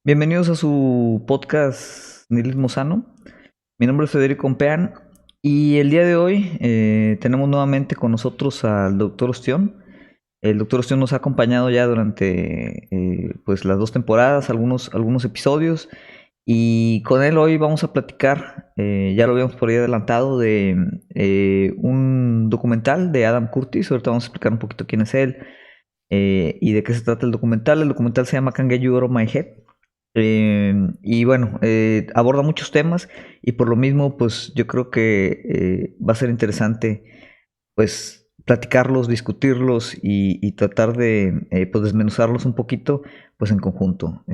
Bienvenidos a su podcast Nihilismo Sano. Mi nombre es Federico Ompeán y el día de hoy tenemos nuevamente con nosotros al doctor Ostión. El doctor Ostión nos ha acompañado ya durante pues las dos temporadas, algunos episodios, y con él hoy vamos a platicar, ya lo habíamos por ahí adelantado, de un documental de Adam Curtis. Ahorita vamos a explicar un poquito quién es él y de qué se trata el documental. El documental se llama Can't Get You Out of My Head. Y bueno, aborda muchos temas y por lo mismo, pues yo creo que va a ser interesante, pues platicarlos, discutirlos y tratar de pues desmenuzarlos un poquito, pues en conjunto.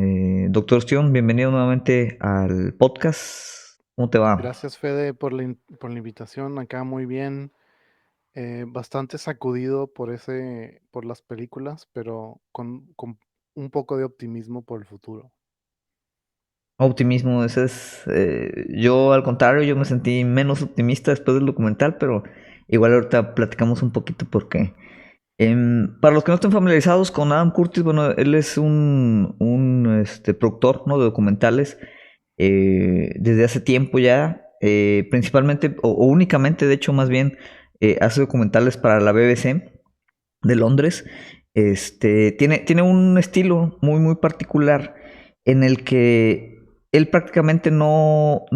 Doctor Ostión, bienvenido nuevamente al podcast. ¿Cómo te va? Gracias, Fede, por la invitación. Acá muy bien. Bastante sacudido por las películas, pero con un poco de optimismo por el futuro. Optimismo, ese es. Yo, al contrario, yo me sentí menos optimista después del documental, pero igual ahorita platicamos un poquito porque para los que no estén familiarizados con Adam Curtis, bueno, él es un productor, ¿no?, de documentales desde hace tiempo ya, principalmente o únicamente, de hecho, más bien, hace documentales para la BBC de Londres. Tiene un estilo muy particular en el que él prácticamente no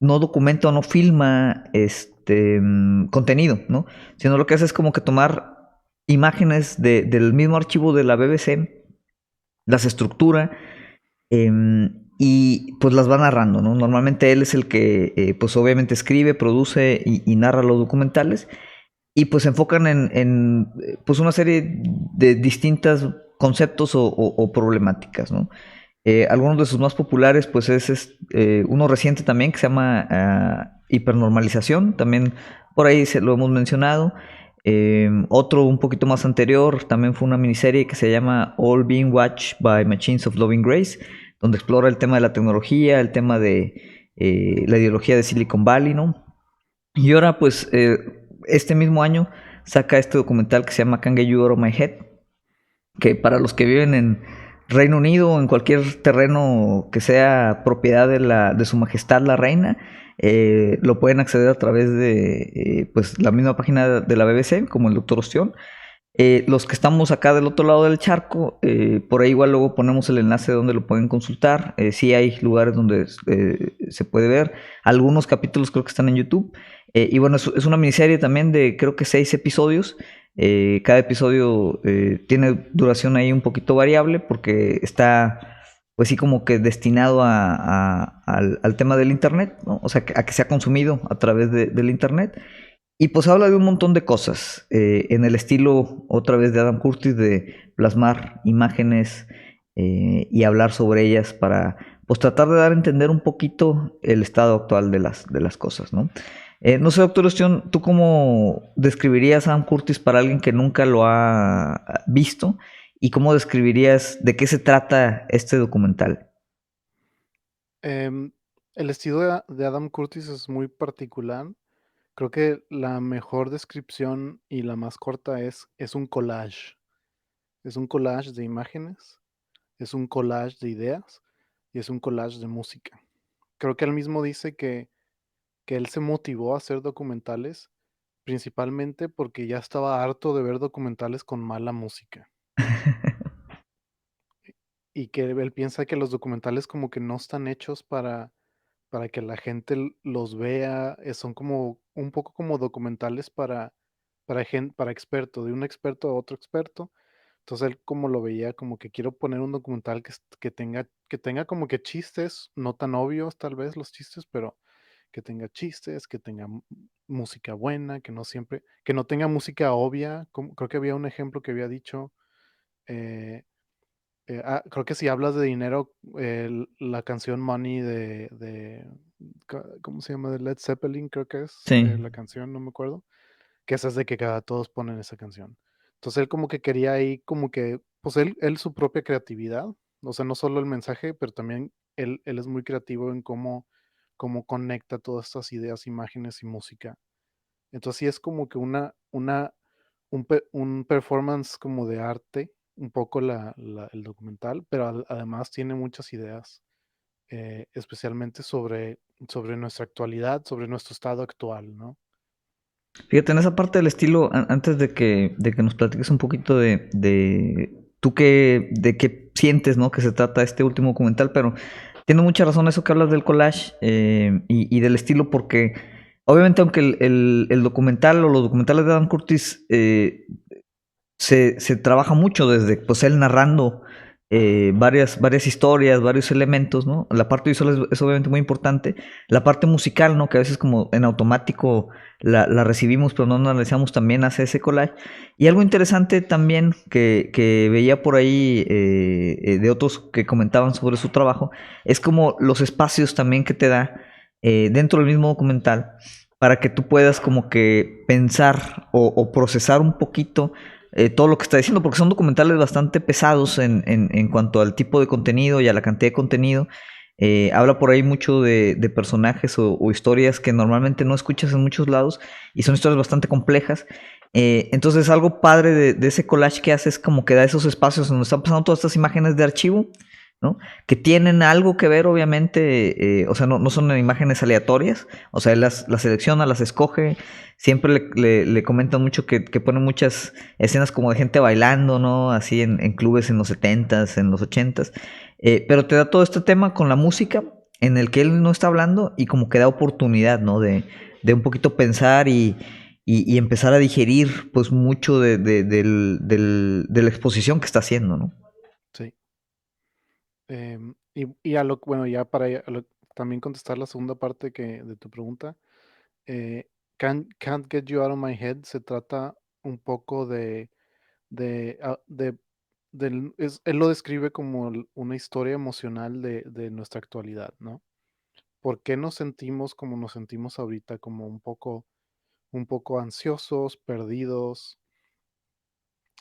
documenta o no filma contenido, ¿no? Sino lo que hace es como que tomar imágenes del mismo archivo de la BBC, las estructura y pues las va narrando, ¿no? Normalmente él es el que pues obviamente escribe, produce y narra los documentales y pues se enfocan pues una serie de distintos conceptos o problemáticas, ¿no? Algunos de sus más populares pues uno reciente también que se llama hipernormalización, también por ahí lo hemos mencionado. Otro un poquito más anterior también fue una miniserie que se llama All Being Watched by Machines of Loving Grace, donde explora el tema de la tecnología, el tema de la ideología de Silicon Valley, ¿no? Y ahora, pues, este mismo año saca este documental que se llama Can't Get You Out of My Head, que para los que viven en Reino Unido o en cualquier terreno que sea propiedad de su majestad la reina, lo pueden acceder a través de pues la misma página de la BBC, como el Doctor Ostión. Los que estamos acá del otro lado del charco, por ahí igual luego ponemos el enlace donde lo pueden consultar. Sí hay lugares donde se puede ver. Algunos capítulos creo que están en YouTube. Y bueno, es una miniserie también de creo que 6 episodios. Cada episodio tiene duración ahí un poquito variable porque está pues sí como que destinado al tema del internet, ¿no? O sea, a que sea consumido a través del internet. Y pues habla de un montón de cosas, en el estilo otra vez de Adam Curtis, de plasmar imágenes y hablar sobre ellas para pues tratar de dar a entender un poquito el estado actual de las cosas, ¿no? No sé, doctor Ostión, ¿tú cómo describirías a Adam Curtis para alguien que nunca lo ha visto? ¿Y cómo describirías de qué se trata este documental? Em, el estilo de Adam Curtis es muy particular. Creo que la mejor descripción y la más corta es un collage. Es un collage de imágenes, es un collage de ideas y es un collage de música. Creo que él mismo dice que él se motivó a hacer documentales principalmente porque ya estaba harto de ver documentales con mala música. Y que él piensa que los documentales como que no están hechos para que la gente los vea, son como un poco como documentales para experto, de un experto a otro experto. Entonces él como lo veía como que quiero poner un documental que tenga como que chistes, no tan obvios tal vez los chistes, pero que tenga chistes, que tenga música buena, que no tenga música obvia. Creo que había un ejemplo que había dicho, eh, creo que si hablas de dinero, la canción Money ¿cómo se llama? De Led Zeppelin, creo que es Sí. la canción, no me acuerdo, que esa es de que cada todos ponen esa canción. Entonces él como que quería ahí como que, pues él su propia creatividad, o sea, no solo el mensaje, pero también él es muy creativo en cómo conecta todas estas ideas, imágenes y música. Entonces sí es como que un performance como de arte, un poco el documental, pero además tiene muchas ideas, especialmente sobre nuestra actualidad, sobre nuestro estado actual, ¿no? Fíjate, en esa parte del estilo, antes de que nos platiques un poquito de tú qué, de qué sientes, ¿no? Que se trata este último documental, pero tiene mucha razón eso que hablas del collage y del estilo, porque obviamente aunque el documental o los documentales de Adam Curtis se trabaja mucho desde pues él narrando varias historias, varios elementos, ¿no? La parte visual es obviamente muy importante. La parte musical, ¿no? Que a veces como en automático la recibimos, pero no la analizamos, también hace ese collage. Y algo interesante también que veía por ahí de otros que comentaban sobre su trabajo, es como los espacios también que te da dentro del mismo documental para que tú puedas como que pensar o procesar un poquito todo lo que está diciendo, porque son documentales bastante pesados en cuanto al tipo de contenido y a la cantidad de contenido. Habla por ahí mucho de personajes o historias que normalmente no escuchas en muchos lados y son historias bastante complejas. Entonces algo padre de ese collage que hace es como que da esos espacios donde están pasando todas estas imágenes de archivo, ¿no? Que tienen algo que ver, obviamente, o sea, no son imágenes aleatorias, o sea, él las selecciona, las escoge, siempre le comentan mucho que pone muchas escenas como de gente bailando, ¿no? Así en clubes en los 70s, en los 80s, pero te da todo este tema con la música en el que él no está hablando y como que da oportunidad, ¿no? De un poquito pensar y empezar a digerir pues mucho de la exposición que está haciendo, ¿no? Sí. Y bueno, ya también contestar la segunda parte de tu pregunta, Can't Get You Out of My Head se trata un poco de, ah, de- él lo describe como una historia emocional de nuestra actualidad, ¿no? ¿Por qué nos sentimos como nos sentimos ahorita, como un poco ansiosos, perdidos,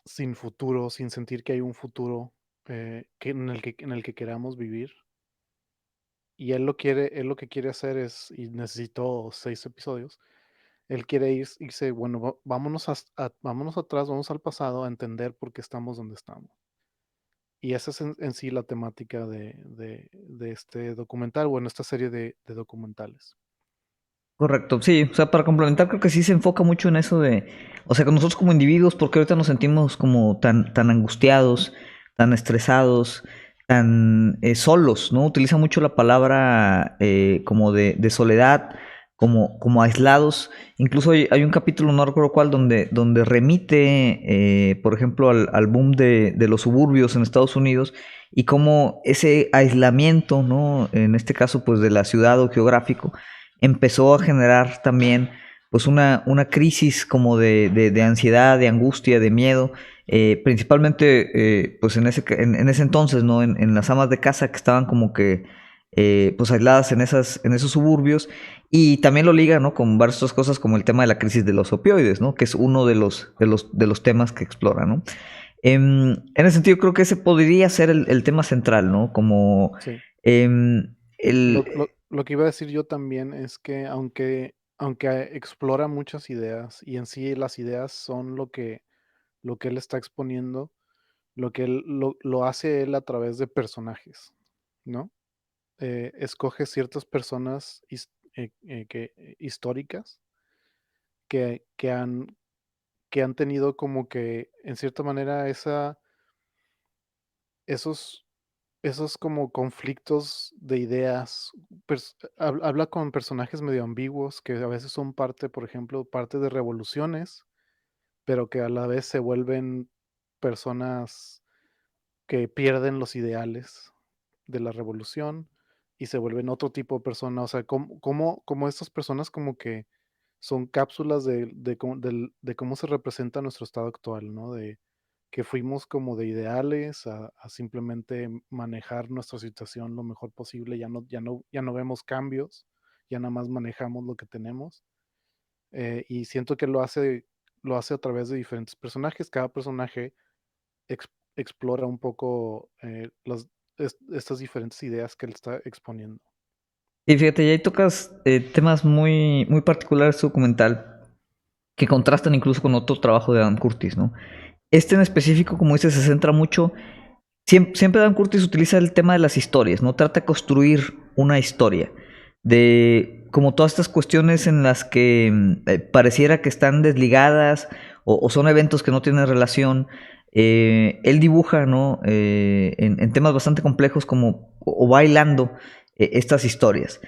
sin futuro, sin sentir que hay un futuro en el que queramos vivir? Y él lo que quiere hacer es, y necesitó 6 episodios, él quiere irse, bueno, vámonos atrás, vamos al pasado a entender por qué estamos donde estamos. Y esa es en sí la temática de este documental, bueno, esta serie de documentales. Correcto, sí, o sea, para complementar creo que sí se enfoca mucho en eso de, o sea, que nosotros como individuos, porque ahorita nos sentimos como tan angustiados, tan estresados, tan solos, ¿no? Utiliza mucho la palabra como de soledad, como aislados. Incluso hay un capítulo, no recuerdo cuál, donde remite, por ejemplo, al boom de los suburbios en Estados Unidos y cómo ese aislamiento, ¿no? En este caso, pues de la ciudad o geográfico empezó a generar también pues una crisis como de ansiedad, de angustia, de miedo, principalmente pues en ese entonces, ¿no? En las amas de casa que estaban como que pues aisladas en esos suburbios y también lo liga, ¿no? Con varias otras cosas como el tema de la crisis de los opioides, ¿no? Que es uno de los temas que explora, ¿no? En ese sentido creo que ese podría ser el tema central, ¿no? Como Sí. el, Lo que iba a decir yo también es que aunque explora muchas ideas y en sí las ideas son lo que él está exponiendo, lo hace él a través de personajes, ¿no? Escoge ciertas personas históricas que que han tenido como que, en cierta manera, esos, esos como conflictos de ideas. Habla con personajes medio ambiguos que a veces son parte, por ejemplo, parte de revoluciones, pero que a la vez se vuelven personas que pierden los ideales de la revolución y se vuelven otro tipo de persona. O sea, como estas personas como que son cápsulas de cómo se representa nuestro estado actual, ¿no? De que fuimos como de ideales a simplemente manejar nuestra situación lo mejor posible, ya no vemos cambios, ya nada más manejamos lo que tenemos. Y siento que lo hace a través de diferentes personajes. Cada personaje explora un poco estas diferentes ideas que él está exponiendo. Y fíjate, y ahí tocas temas muy particulares de su documental que contrastan incluso con otro trabajo de Adam Curtis, ¿no? Este en específico, como dices, se centra mucho. Siempre Dan Curtis utiliza el tema de las historias, ¿no? Trata de construir una historia. De como todas estas cuestiones en las que pareciera que están desligadas o son eventos que no tienen relación. Él dibuja, ¿no? En temas bastante complejos como o bailando estas historias.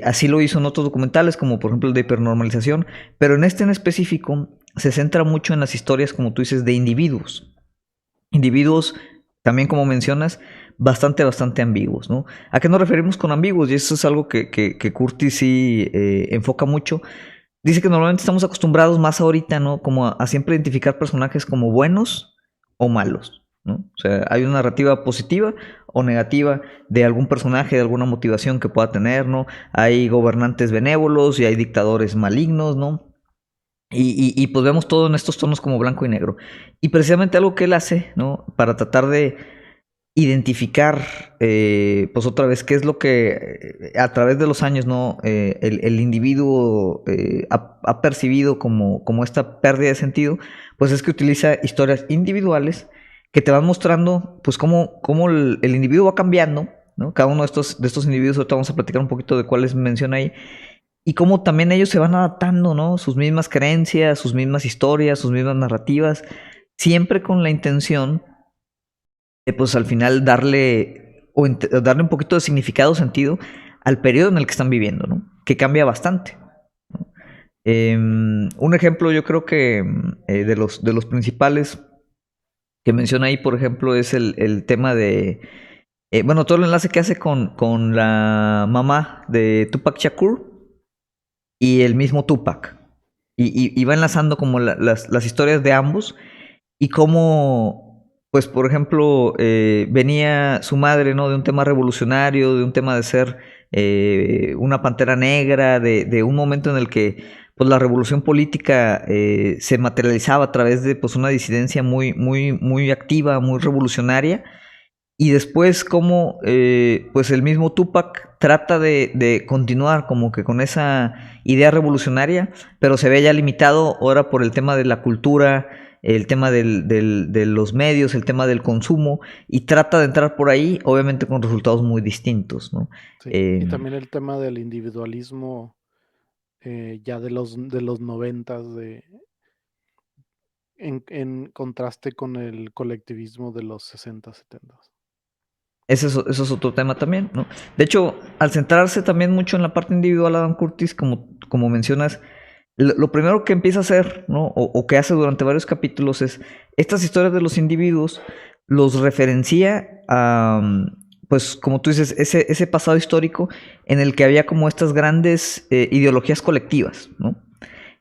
Así lo hizo en otros documentales, como por ejemplo el de hipernormalización, pero en este en específico se centra mucho en las historias, como tú dices, de individuos. Individuos, también como mencionas, bastante ambiguos, ¿no? ¿A qué nos referimos con ambiguos? Y eso es algo que Curtis sí enfoca mucho. Dice que normalmente estamos acostumbrados más ahorita, ¿no? Como a siempre identificar personajes como buenos o malos, ¿no? O sea, hay una narrativa positiva o negativa de algún personaje, de alguna motivación que pueda tener, ¿no? Hay gobernantes benévolos y hay dictadores malignos, ¿no? Y pues vemos todo en estos tonos como blanco y negro. Y precisamente algo que él hace, ¿no? Para tratar de identificar, pues otra vez, qué es lo que a través de los años, ¿no? El individuo ha percibido como esta pérdida de sentido, pues es que utiliza historias individuales que te van mostrando, pues, cómo el individuo va cambiando, ¿no? Cada uno de estos individuos, ahorita vamos a platicar un poquito de cuáles menciona ahí, y cómo también ellos se van adaptando, ¿no? Sus mismas creencias, sus mismas historias, sus mismas narrativas, siempre con la intención de, pues al final darle un poquito de significado, sentido al periodo en el que están viviendo, ¿no? Que cambia bastante. Un ejemplo, yo creo que de los principales que menciona ahí, por ejemplo, es el tema de, bueno, todo el enlace que hace con la mamá de Tupac Shakur y el mismo Tupac. Y va enlazando como las historias de ambos y cómo, pues por ejemplo, venía su madre, ¿no? De un tema revolucionario, de un tema de ser una pantera negra, de un momento en el que pues la revolución política se materializaba a través de pues una disidencia muy activa, muy revolucionaria, y después como pues el mismo Tupac trata de continuar como que con esa idea revolucionaria, pero se ve ya limitado ahora por el tema de la cultura, el tema de los medios, el tema del consumo, y trata de entrar por ahí, obviamente con resultados muy distintos, ¿no? Sí, Eh, y también el tema del individualismo ya de los noventas, en contraste con el colectivismo de los 60, 70. eso es otro tema también, ¿no? De hecho, al centrarse también mucho en la parte individual, Adam Curtis, como mencionas, lo primero que empieza a hacer, ¿no? O que hace durante varios capítulos es estas historias de los individuos los referencia a, pues como tú dices, ese pasado histórico en el que había como estas grandes ideologías colectivas, ¿no?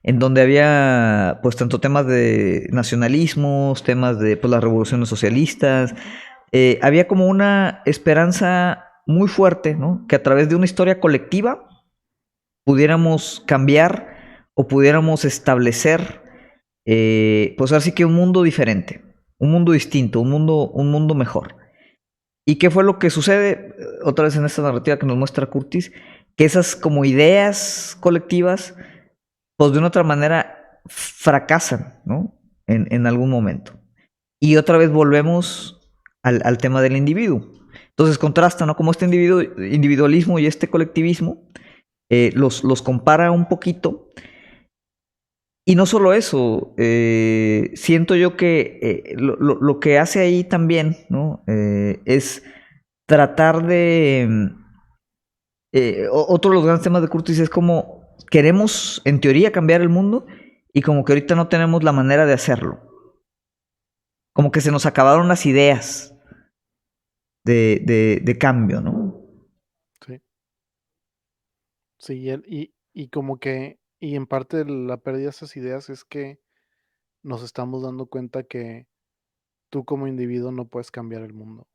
En donde había pues tanto temas de nacionalismos, temas de pues las revoluciones socialistas, había como una esperanza muy fuerte, ¿no? Que a través de una historia colectiva pudiéramos cambiar o pudiéramos establecer, pues así que un mundo diferente, un mundo distinto, un mundo mejor. ¿Y qué fue lo que sucede? Otra vez en esta narrativa que nos muestra Curtis, que esas como ideas colectivas, pues de una otra manera fracasan, ¿no? En algún momento. Y otra vez volvemos al tema del individuo. Entonces contrasta, ¿no? Como este individualismo y este colectivismo los compara un poquito. Y no solo eso, siento yo que lo que hace ahí también, ¿no? Es tratar de... otro de los grandes temas de Curtis es como queremos, en teoría, cambiar el mundo y como que ahorita no tenemos la manera de hacerlo. Como que se nos acabaron las ideas de cambio, ¿no? Sí, sí, y como que, y en parte la pérdida de esas ideas es que nos estamos dando cuenta que tú como individuo no puedes cambiar el mundo,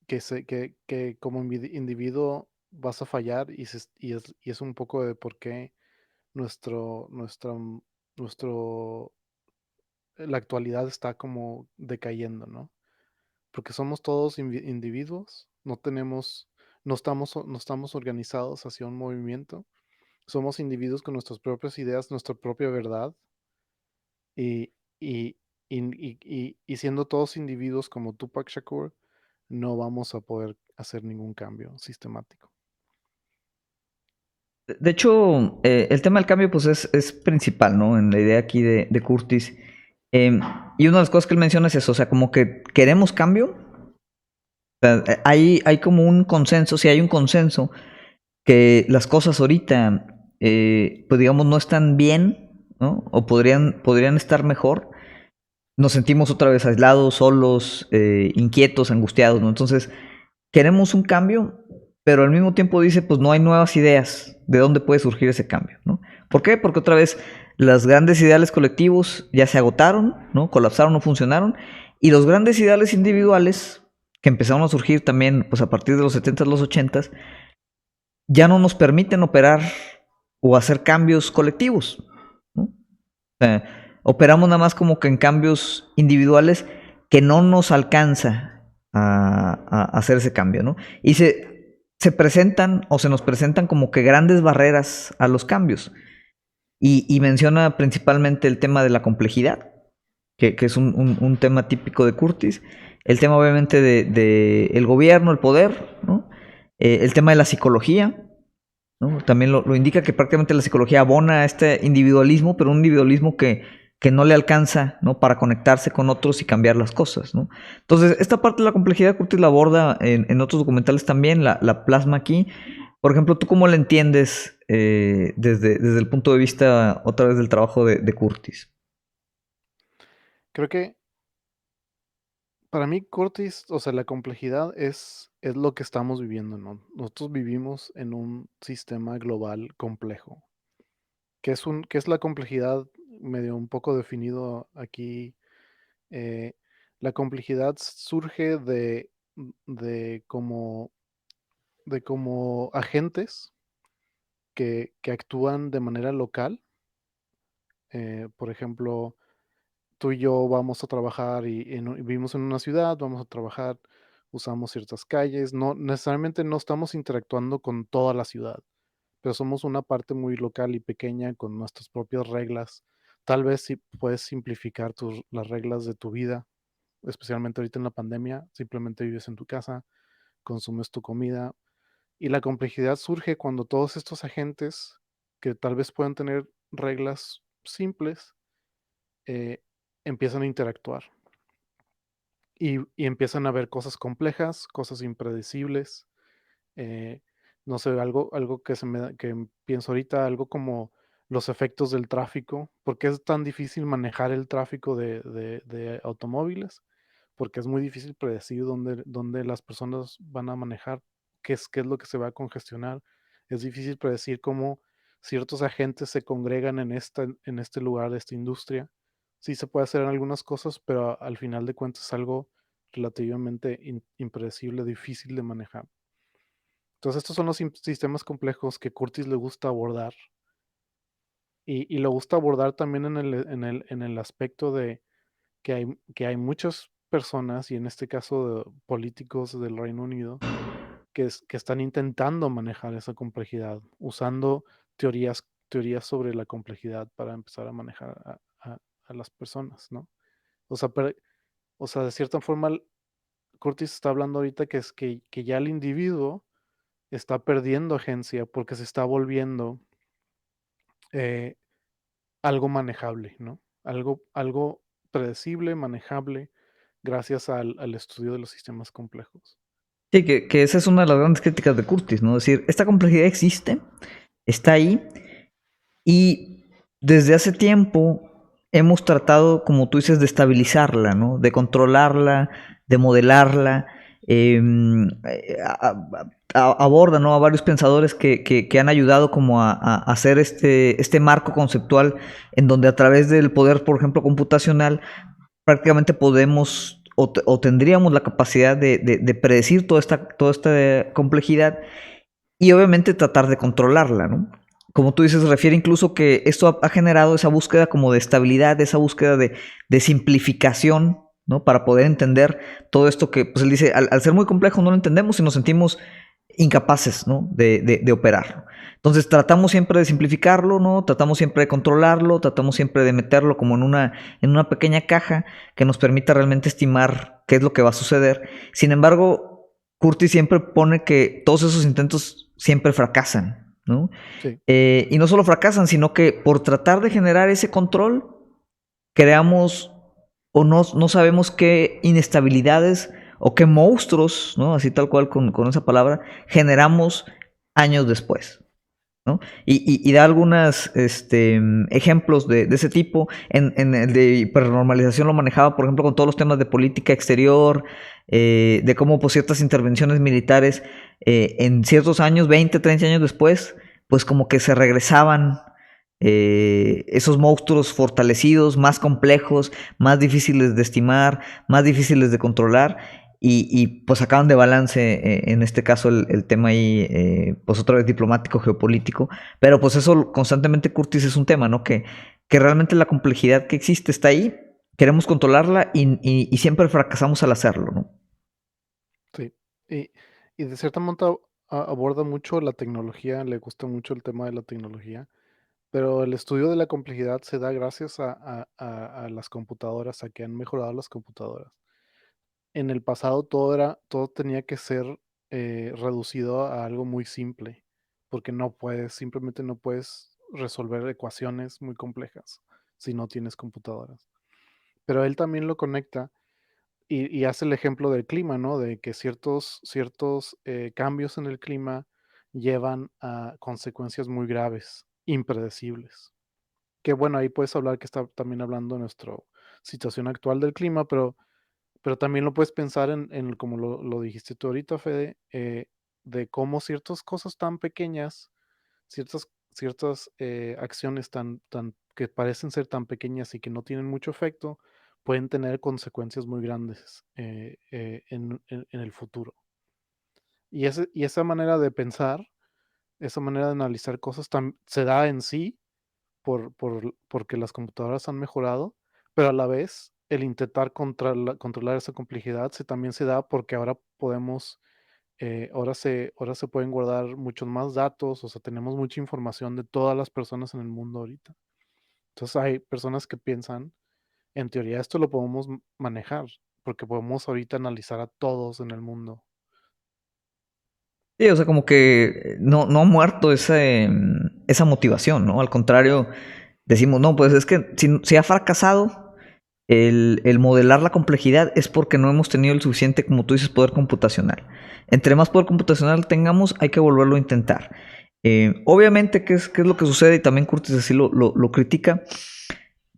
que como individuo vas a fallar y es un poco de por qué nuestro, nuestra, nuestro, la actualidad está como decayendo, ¿no? Porque somos todos individuos, no estamos organizados hacia un movimiento, somos individuos con nuestras propias ideas, nuestra propia verdad, y, y siendo todos individuos como Tupac Shakur, no vamos a poder hacer ningún cambio sistemático. De hecho, el tema del cambio pues es principal, ¿no? En la idea aquí de Curtis. Eh, y una de las cosas que él menciona es eso, o sea, como que queremos cambio. O sea, hay como un consenso, si hay un consenso, que las cosas ahorita, pues digamos, no están bien, ¿no? O podrían estar mejor. Nos sentimos otra vez aislados, solos, inquietos, angustiados, ¿no? Entonces, queremos un cambio, pero al mismo tiempo dice, pues no hay nuevas ideas de dónde puede surgir ese cambio, ¿no? ¿Por qué? Porque otra vez los grandes ideales colectivos ya se agotaron, ¿no? Colapsaron, no funcionaron, y los grandes ideales individuales que empezaron a surgir también, pues a partir de los 70s, los 80s, ya no nos permiten operar o hacer cambios colectivos, ¿no? O sea, operamos nada más como que en cambios individuales que no nos alcanza a hacer ese cambio, ¿no? Y se presentan o se nos presentan como que grandes barreras a los cambios. Y menciona principalmente el tema de la complejidad, que es un tema típico de Curtis. El tema obviamente de el gobierno, el poder, ¿no? El tema de la psicología, ¿no? También lo indica que prácticamente la psicología abona a este individualismo, pero un individualismo que no le alcanza, ¿no? Para conectarse con otros y cambiar las cosas, ¿no? Entonces, esta parte de la complejidad Curtis la aborda en otros documentales también, la plasma aquí. Por ejemplo, ¿tú cómo la entiendes desde el punto de vista, otra vez, del trabajo de Curtis? Creo que para mí Curtis, o sea, la complejidad es lo que estamos viviendo, ¿no? Nosotros vivimos en un sistema global complejo. ¿Qué es la complejidad? Medio un poco definido aquí. eh, la complejidad surge de como, de como agentes que actúan de manera local. Por ejemplo, tú y yo vamos a trabajar y vivimos en una ciudad, vamos a trabajar, usamos ciertas calles, no necesariamente no estamos interactuando con toda la ciudad, pero somos una parte muy local y pequeña con nuestras propias reglas. Tal vez si puedes simplificar las reglas de tu vida, especialmente ahorita en la pandemia, simplemente vives en tu casa, consumes tu comida y la complejidad surge cuando todos estos agentes que tal vez puedan tener reglas simples eh, empiezan a interactuar y empiezan a ver cosas complejas, cosas impredecibles. eh, no sé, algo que que pienso ahorita, algo como los efectos del tráfico. ¿Por qué es tan difícil manejar el tráfico de automóviles? Porque es muy difícil predecir dónde las personas van a manejar, qué es lo que se va a congestionar. Es difícil predecir cómo ciertos agentes se congregan en este lugar, de esta industria. Sí se puede hacer en algunas cosas, pero al final de cuentas es algo relativamente impredecible, difícil de manejar. Entonces, estos son los sistemas complejos que Curtis le gusta abordar. Y lo gusta abordar también en el aspecto de que hay muchas personas, y en este caso políticos del Reino Unido, que están intentando manejar esa complejidad, usando teorías sobre la complejidad para empezar a manejar a las personas, ¿no? O sea, o sea, de cierta forma, Curtis está hablando ahorita que ya el individuo está perdiendo agencia porque se está volviendo eh, algo manejable, ¿no? Algo predecible, manejable, gracias al estudio de los sistemas complejos. Sí, que esa es una de las grandes críticas de Curtis, ¿no? Es decir, esta complejidad existe, está ahí, y desde hace tiempo hemos tratado, como tú dices, de estabilizarla, ¿no? De controlarla, de modelarla. Aborda, ¿no? A varios pensadores que han ayudado como a hacer este marco conceptual en donde a través del poder, por ejemplo, computacional, prácticamente podemos o tendríamos la capacidad de predecir toda esta complejidad y obviamente tratar de controlarla, ¿no? Como tú dices, se refiere incluso que esto ha generado esa búsqueda como de estabilidad, esa búsqueda de simplificación, ¿no? Para poder entender todo esto que, pues él dice, al ser muy complejo no lo entendemos y nos sentimos incapaces, ¿no? De operar. Entonces tratamos siempre de simplificarlo, ¿no? Tratamos siempre de controlarlo, tratamos siempre de meterlo como en una pequeña caja que nos permita realmente estimar qué es lo que va a suceder. Sin embargo, Curtis siempre pone que todos esos intentos siempre fracasan, ¿no? Sí, Y no solo fracasan, sino que por tratar de generar ese control, creamos o no sabemos qué inestabilidades o qué monstruos, ¿no? Así tal cual con esa palabra, generamos años después. ¿No? Y da algunos ejemplos de ese tipo. En el de hipernormalización lo manejaba, por ejemplo, con todos los temas de política exterior, de cómo pues, ciertas intervenciones militares en ciertos años, 20, 30 años después, pues como que se regresaban esos monstruos fortalecidos, más complejos, más difíciles de estimar, más difíciles de controlar. Pues sacaban de balance en este caso el tema ahí, pues otra vez diplomático, geopolítico, pero pues eso constantemente Curtis es un tema, ¿no? Que realmente la complejidad que existe está ahí, queremos controlarla y siempre fracasamos al hacerlo, ¿no? sí. Y, y de cierta manera aborda mucho la tecnología, le gusta mucho el tema de la tecnología, pero el estudio de la complejidad se da gracias a las computadoras, a que han mejorado las computadoras. En el pasado todo tenía que ser reducido a algo muy simple, porque simplemente no puedes resolver ecuaciones muy complejas si no tienes computadoras. Pero él también lo conecta y hace el ejemplo del clima, ¿no? De que ciertos cambios en el clima llevan a consecuencias muy graves, impredecibles. Que bueno, ahí puedes hablar que está también hablando de nuestra situación actual del clima, pero también lo puedes pensar como lo dijiste tú ahorita, Fede, de cómo ciertas cosas tan pequeñas, ciertas acciones que parecen ser tan pequeñas y que no tienen mucho efecto, pueden tener consecuencias muy grandes en el futuro. Y esa manera de pensar, esa manera de analizar cosas se da en sí porque las computadoras han mejorado, pero a la vez el intentar controlar esa complejidad también se da porque ahora ahora se pueden guardar muchos más datos, o sea, tenemos mucha información de todas las personas en el mundo ahorita. Entonces hay personas que piensan, en teoría esto lo podemos manejar, porque podemos ahorita analizar a todos en el mundo. Sí, o sea, como que no ha muerto esa motivación, ¿no? Al contrario, decimos, no, pues es que si ha fracasado el modelar la complejidad es porque no hemos tenido el suficiente, como tú dices, poder computacional. Entre más poder computacional tengamos, hay que volverlo a intentar. Obviamente, qué es lo que sucede? Y también Curtis así lo critica,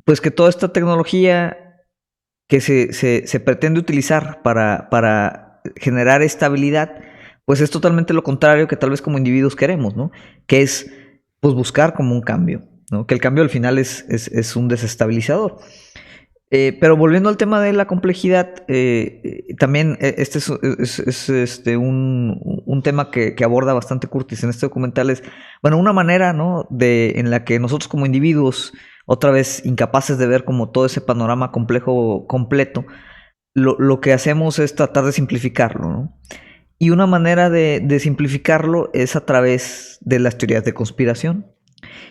pues que toda esta tecnología que se pretende utilizar para generar estabilidad, pues es totalmente lo contrario que tal vez como individuos queremos, ¿no? Que es pues buscar como un cambio, ¿no? Que el cambio al final es un desestabilizador. Pero volviendo al tema de la complejidad, también este un tema que aborda bastante Curtis en este documental es, bueno, una manera, ¿no? En la que nosotros como individuos, otra vez incapaces de ver como todo ese panorama complejo completo, lo que hacemos es tratar de simplificarlo, ¿no? Y una manera de simplificarlo es a través de las teorías de conspiración.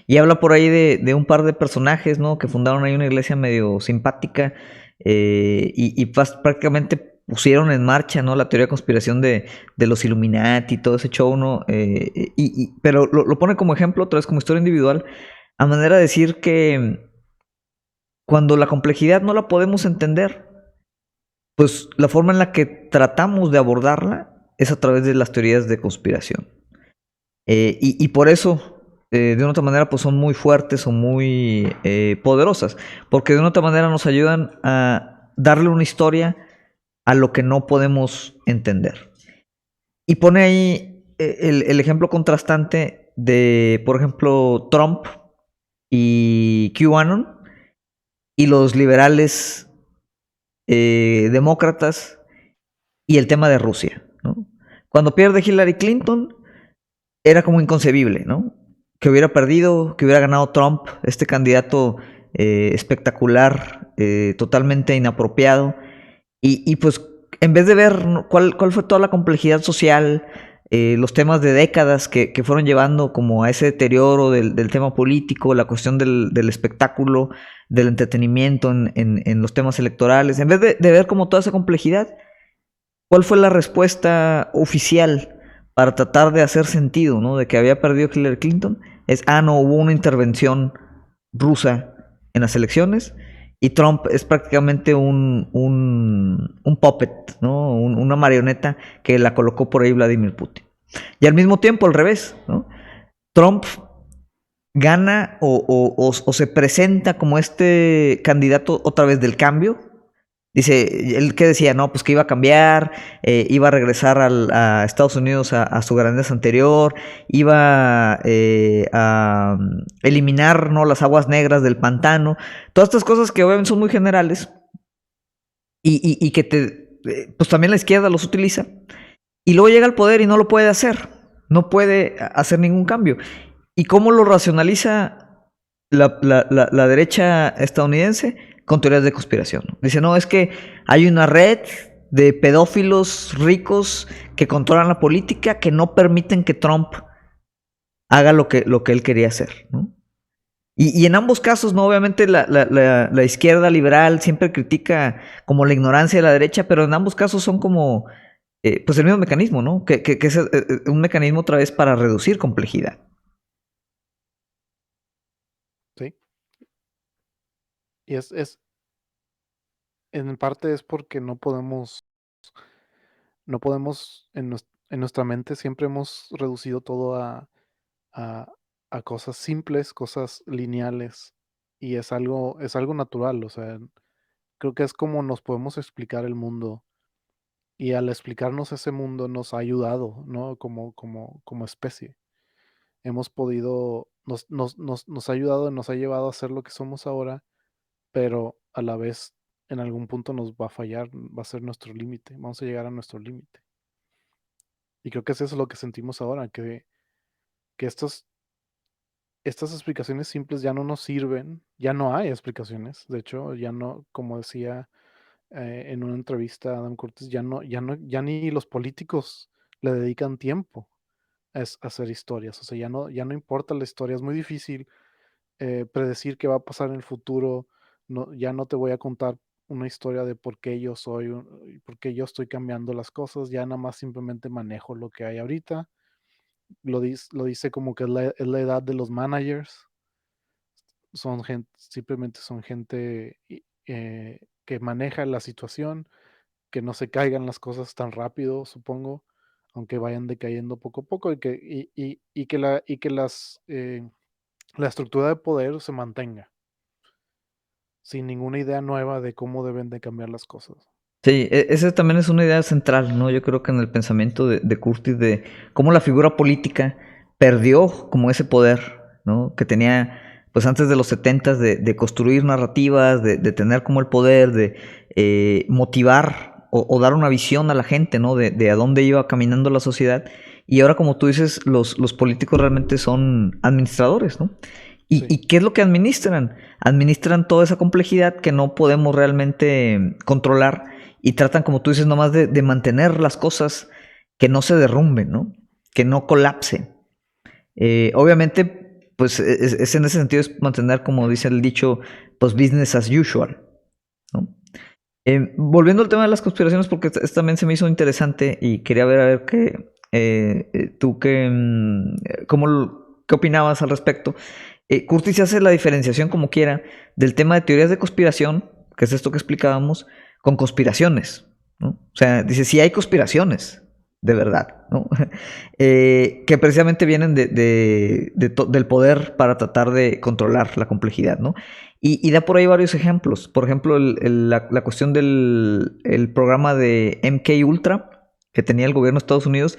Y habla por ahí de un par de personajes, ¿no? Que fundaron ahí una iglesia medio simpática prácticamente pusieron en marcha, ¿no? La teoría de conspiración de los Illuminati y todo ese show, ¿no? Pero lo pone como ejemplo, otra vez como historia individual, a manera de decir que cuando la complejidad no la podemos entender, pues la forma en la que tratamos de abordarla es a través de las teorías de conspiración. Por eso, de una otra manera, pues son muy fuertes, son muy poderosas, porque de una otra manera nos ayudan a darle una historia a lo que no podemos entender. Y pone ahí el ejemplo contrastante de, por ejemplo, Trump y QAnon y los liberales demócratas y el tema de Rusia, ¿no? Cuando pierde Hillary Clinton, era como inconcebible, ¿no? Que hubiera perdido, que hubiera ganado Trump, este candidato espectacular, totalmente inapropiado. Pues en vez de ver cuál fue toda la complejidad social, los temas de décadas que fueron llevando como a ese deterioro del tema político, la cuestión del espectáculo, del entretenimiento en los temas electorales, en vez de ver como toda esa complejidad, ¿cuál fue la respuesta oficial para tratar de hacer sentido, ¿no? De que había perdido Hillary Clinton? No, hubo una intervención rusa en las elecciones y Trump es prácticamente un puppet, ¿no? Una marioneta que la colocó por ahí Vladimir Putin. Y al mismo tiempo, al revés, ¿no? Trump gana o se presenta como este candidato otra vez del cambio. Dice, él que decía, no, pues que iba a cambiar, iba a regresar a Estados Unidos a su grandeza anterior, iba a eliminar, ¿no?, las aguas negras del pantano, todas estas cosas que obviamente son muy generales y que pues también la izquierda los utiliza, y luego llega al poder y no lo puede hacer, no puede hacer ningún cambio. ¿Y cómo lo racionaliza la derecha estadounidense? Con teorías de conspiración. Dice, no, es que hay una red de pedófilos ricos que controlan la política que no permiten que Trump haga lo que él quería hacer, ¿no? Y en ambos casos, ¿no? Obviamente la izquierda liberal siempre critica como la ignorancia de la derecha, pero en ambos casos son como, pues el mismo mecanismo, ¿no? Que es un mecanismo otra vez para reducir complejidad. Sí. Y en parte es porque no podemos, en nuestra mente siempre hemos reducido todo a, a cosas simples, cosas lineales, y es algo natural, o sea, creo que es como nos podemos explicar el mundo, y al explicarnos ese mundo nos ha ayudado, ¿no? Como especie. Hemos podido, nos ha ayudado, nos ha llevado a ser lo que somos ahora, pero a la vez en algún punto nos va a fallar, va a ser nuestro límite, vamos a llegar a nuestro límite. Y creo que es eso lo que sentimos ahora, que estas explicaciones simples ya no nos sirven, ya no hay explicaciones, de hecho, ya no, como decía en una entrevista a Adam Curtis, ya ni los políticos le dedican tiempo a hacer historias, o sea, ya no importa la historia, es muy difícil predecir qué va a pasar en el futuro, no, ya no te voy a contar una historia de por qué yo soy, y por qué yo estoy cambiando las cosas, ya nada más simplemente manejo lo que hay ahorita, lo dice como que es la edad de los managers, son gente, simplemente son gente que maneja la situación, que no se caigan las cosas tan rápido, supongo, aunque vayan decayendo poco a poco, y que la estructura de poder se mantenga, sin ninguna idea nueva de cómo deben de cambiar las cosas. Sí, esa también es una idea central, ¿no? Yo creo que en el pensamiento de Curtis, de cómo la figura política perdió como ese poder, ¿no? Que tenía, pues antes de los 70 de construir narrativas, de tener como el poder, de motivar o dar una visión a la gente, ¿no? De a dónde iba caminando la sociedad. Y ahora, como tú dices, los políticos realmente son administradores, ¿no? Sí, ¿Y qué es lo que administran? Administran toda esa complejidad que no podemos realmente controlar y tratan, como tú dices, nomás de mantener las cosas que no se derrumben, ¿no? Que no colapsen. Obviamente, pues en ese sentido es mantener, como dice el dicho, pues business as usual, ¿no? Volviendo al tema de las conspiraciones, porque también se me hizo interesante y quería ver a ver tú qué opinabas al respecto. Curtis hace la diferenciación como quiera del tema de teorías de conspiración, que es esto que explicábamos, con conspiraciones, ¿no? O sea, dice, sí hay conspiraciones, de verdad, ¿no? Que precisamente vienen del poder para tratar de controlar la complejidad, ¿no? Y da por ahí varios ejemplos. Por ejemplo, la cuestión del el programa de MK Ultra que tenía el gobierno de Estados Unidos,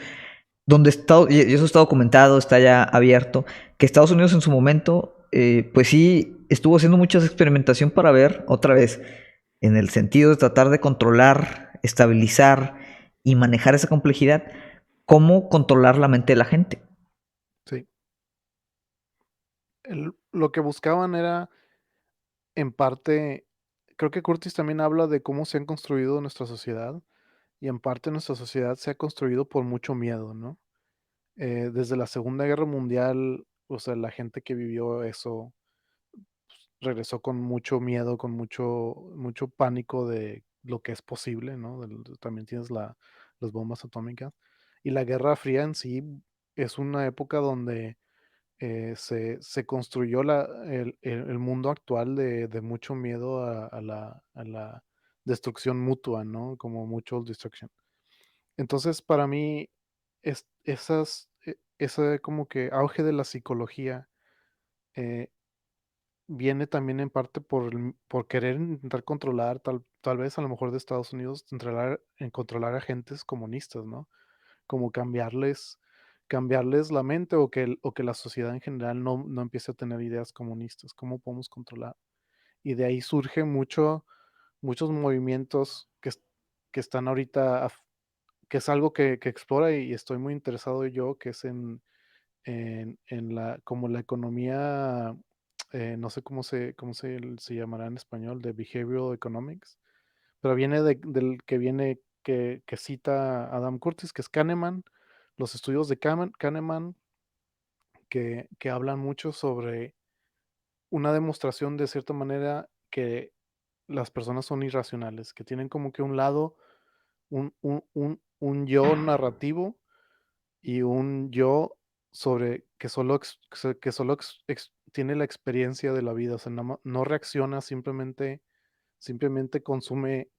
donde está, y eso está documentado, está ya abierto, que Estados Unidos en su momento, pues sí, estuvo haciendo mucha experimentación para ver, otra vez, en el sentido de tratar de controlar, estabilizar y manejar esa complejidad, cómo controlar la mente de la gente. sí. Lo que buscaban era, en parte, creo que Curtis también habla de cómo se han construido nuestra sociedad, y en parte nuestra sociedad se ha construido por mucho miedo, ¿no? Desde la Segunda Guerra Mundial, o sea, la gente que vivió eso regresó con mucho miedo, con mucho pánico de lo que es posible, ¿no? También tienes las bombas atómicas. Y la Guerra Fría en sí es una época donde se construyó el mundo actual de mucho miedo a la destrucción mutua, ¿no? Como mutual destruction. Entonces, para mí, ese como que auge de la psicología eh, viene también en parte por querer intentar controlar, tal vez a lo mejor de Estados Unidos, en controlar agentes comunistas, ¿no? Como cambiarles la mente o que la sociedad en general no empiece a tener ideas comunistas. ¿Cómo podemos controlar? Y de ahí surge muchos movimientos que están ahorita, que es algo que explora y estoy muy interesado yo, que es como la economía, no sé cómo se llamará en español, de behavioral economics, pero viene del que viene, que cita Adam Curtis, que es Kahneman, los estudios de Kahneman, que hablan mucho sobre una demostración de cierta manera que las personas son irracionales, que tienen como que un lado, un yo narrativo y un yo sobre que solo tiene la experiencia de la vida, o sea, no reacciona, simplemente consume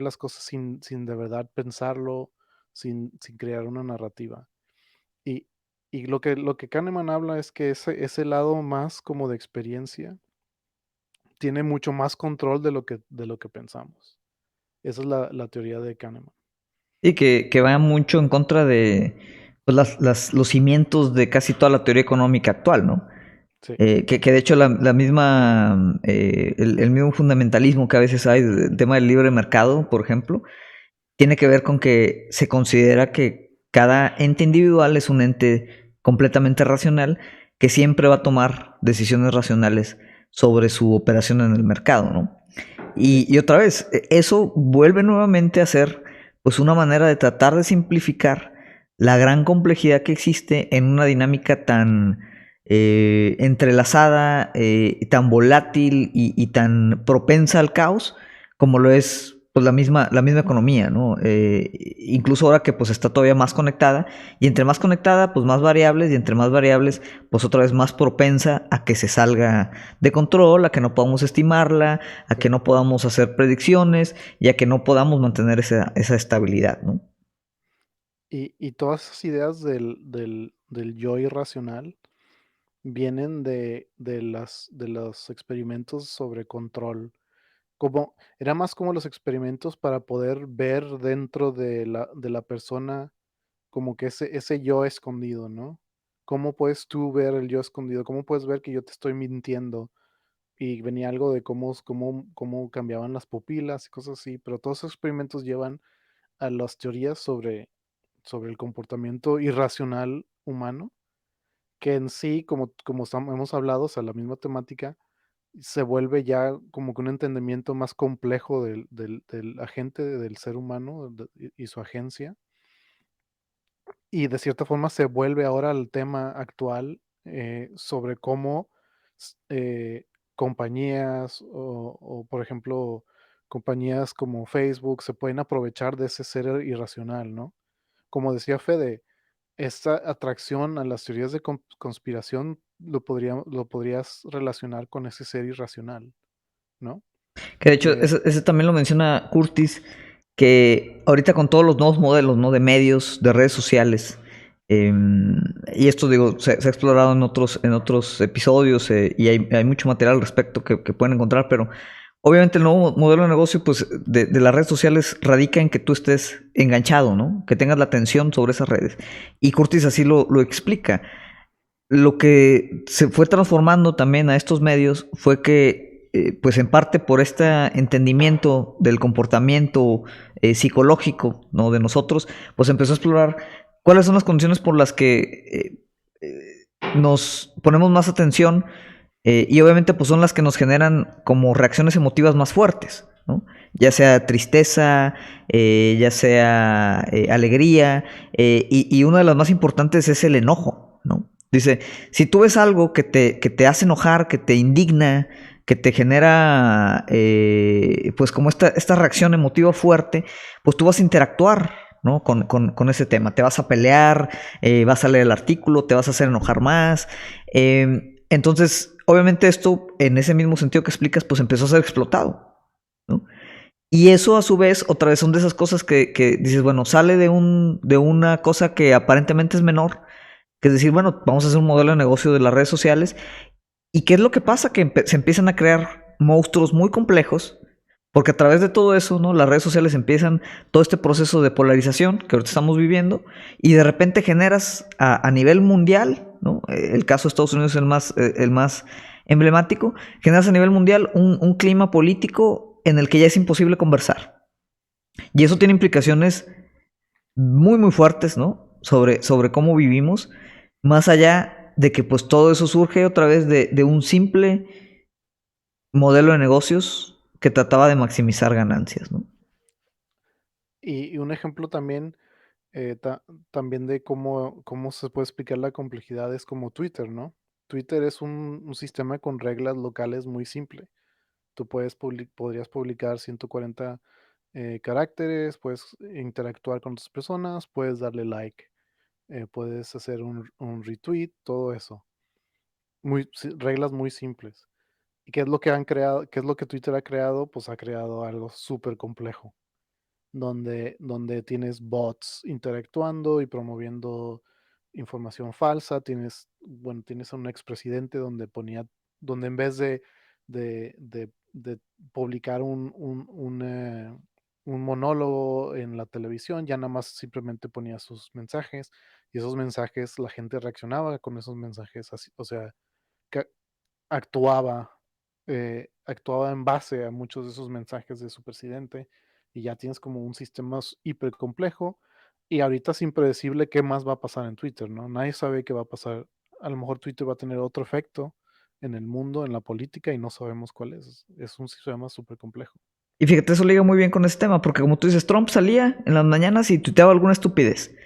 las cosas sin de verdad pensarlo, sin crear una narrativa. Y, y lo que Kahneman habla es que ese lado más como de experiencia tiene mucho más control de lo que pensamos. Esa es la teoría de Kahneman. Y que va mucho en contra de pues, los cimientos de casi toda la teoría económica actual, ¿no? Sí, Que de hecho la misma, el mismo fundamentalismo que a veces hay del tema del libre mercado, por ejemplo, tiene que ver con que se considera que cada ente individual es un ente completamente racional que siempre va a tomar decisiones racionales sobre su operación en el mercado, ¿no? sí, Y otra vez, eso vuelve nuevamente a ser pues una manera de tratar de simplificar la gran complejidad que existe en una dinámica tan entrelazada, tan volátil y tan propensa al caos como lo es pues la misma economía, ¿no? Incluso ahora que pues está todavía más conectada y entre más conectada pues más variables y entre más variables pues otra vez más propensa a que se salga de control, a que no podamos estimarla, a sí. que no podamos hacer predicciones y a que no podamos mantener esa estabilidad, ¿no? Y todas esas ideas del yo irracional vienen de los experimentos sobre control. Era más como los experimentos para poder ver dentro de la persona como que ese yo escondido, ¿no? ¿Cómo puedes tú ver el yo escondido? ¿Cómo puedes ver que yo te estoy mintiendo? Y venía algo de cómo cambiaban las pupilas y cosas así, pero todos esos experimentos llevan a las teorías sobre el comportamiento irracional humano, que en sí, como hemos hablado, o sea, la misma temática, se vuelve ya como que un entendimiento más complejo del agente, del ser humano y su agencia. Y de cierta forma se vuelve ahora al tema actual sobre cómo compañías por ejemplo, compañías como Facebook se pueden aprovechar de ese ser irracional, ¿no? Como decía Fede, esta atracción a las teorías de conspiración lo podrías relacionar con ese ser irracional, ¿no? Que de hecho, Eh, ese también lo menciona Curtis, que ahorita con todos los nuevos modelos, ¿no? De medios, de redes sociales, eh, y esto digo, se ha explorado en otros episodios y hay mucho material al respecto que pueden encontrar, pero obviamente el nuevo modelo de negocio pues, de las redes sociales radica en que tú estés enganchado, ¿no? Que tengas la atención sobre esas redes. Y Curtis así lo explica. Lo que se fue transformando también a estos medios fue que, pues en parte por este entendimiento del comportamiento psicológico, ¿no? De nosotros, pues empezó a explorar cuáles son las condiciones por las que nos ponemos más atención y obviamente pues son las que nos generan como reacciones emotivas más fuertes, ¿no? ya sea tristeza, ya sea alegría, y una de las más importantes es el enojo, ¿no? Dice, si tú ves algo que te hace enojar, que te indigna, que te genera pues como esta reacción emotiva fuerte, pues tú vas a interactuar, ¿no? Con ese tema. Te vas a pelear, vas a leer el artículo, te vas a hacer enojar más. Entonces, obviamente esto, en ese mismo sentido que explicas, pues empezó a ser explotado, ¿no? Y eso a su vez, otra vez son de esas cosas que dices, bueno, sale de una cosa que aparentemente es menor, que es decir, bueno, vamos a hacer un modelo de negocio de las redes sociales. ¿Y qué es lo que pasa? Que se empiezan a crear monstruos muy complejos, porque a través de todo eso, ¿no? Las redes sociales empiezan todo este proceso de polarización que ahorita estamos viviendo, y de repente generas a nivel mundial, ¿no? El caso de Estados Unidos es el más emblemático, generas a nivel mundial un clima político en el que ya es imposible conversar. Y eso tiene implicaciones muy, muy fuertes, ¿no? Sobre cómo vivimos, más allá de que pues todo eso surge otra vez de un simple modelo de negocios que trataba de maximizar ganancias, ¿no? Y un ejemplo también, también de cómo se puede explicar la complejidad es como Twitter, ¿no? Twitter es un sistema con reglas locales muy simple. Tú podrías publicar 140 caracteres, puedes interactuar con otras personas, puedes darle like, puedes hacer un retweet, todo eso. Reglas muy simples. ¿Y qué es lo que han creado? ¿Qué es lo que Twitter ha creado? Pues ha creado algo súper complejo, donde tienes bots interactuando y promoviendo información falsa. Tienes a un expresidente donde en vez de publicar un monólogo en la televisión, ya nada más simplemente ponía sus mensajes, y esos mensajes, la gente reaccionaba con esos mensajes así, o sea, que actuaba, actuaba en base a muchos de esos mensajes de su presidente, y ya tienes como un sistema hiper complejo, y ahorita es impredecible qué más va a pasar en Twitter, ¿no? Nadie sabe qué va a pasar. A lo mejor Twitter va a tener otro efecto en el mundo, en la política, y no sabemos cuál es. Es un sistema súper complejo. Y fíjate, eso liga muy bien con este tema, porque como tú dices, Trump salía en las mañanas y tuiteaba alguna estupidez.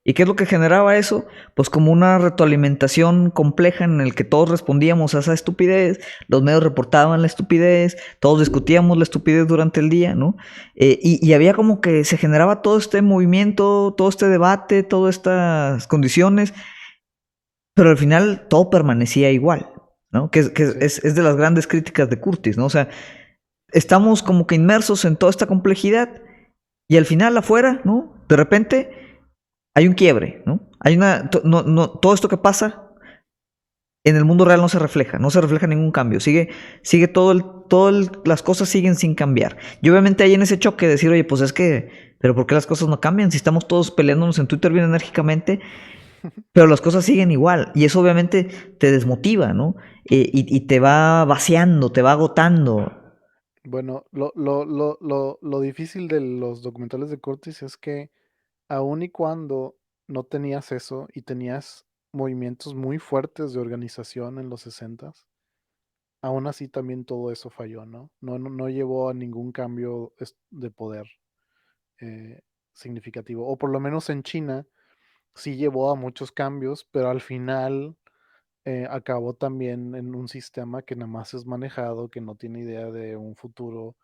¿Y qué es lo que generaba eso? Pues como una retroalimentación compleja en el que todos respondíamos a esa estupidez, los medios reportaban la estupidez, todos discutíamos la estupidez durante el día, ¿no? Y había como que se generaba todo este movimiento, todo este debate, todas estas condiciones, pero al final todo permanecía igual, ¿no? Sí. Es de las grandes críticas de Curtis, ¿no? O sea, estamos como que inmersos en toda esta complejidad y al final afuera, ¿no? De repente hay un quiebre, ¿no? Todo esto que pasa en el mundo real no se refleja ningún cambio, sigue las cosas siguen sin cambiar. Y obviamente hay en ese choque decir, oye, pues es que, pero ¿por qué las cosas no cambian? Si estamos todos peleándonos en Twitter bien enérgicamente, pero las cosas siguen igual. Y eso obviamente te desmotiva, ¿no? Y te va vaciando, te va agotando. Bueno, lo difícil de los documentales de Curtis es que aun y cuando no tenías eso y tenías movimientos muy fuertes de organización en los 60s, aún así también todo eso falló, ¿no? No llevó a ningún cambio de poder eh, significativo. O por lo menos en China sí llevó a muchos cambios, pero al final acabó también en un sistema que nada más es manejado, que no tiene idea de un futuro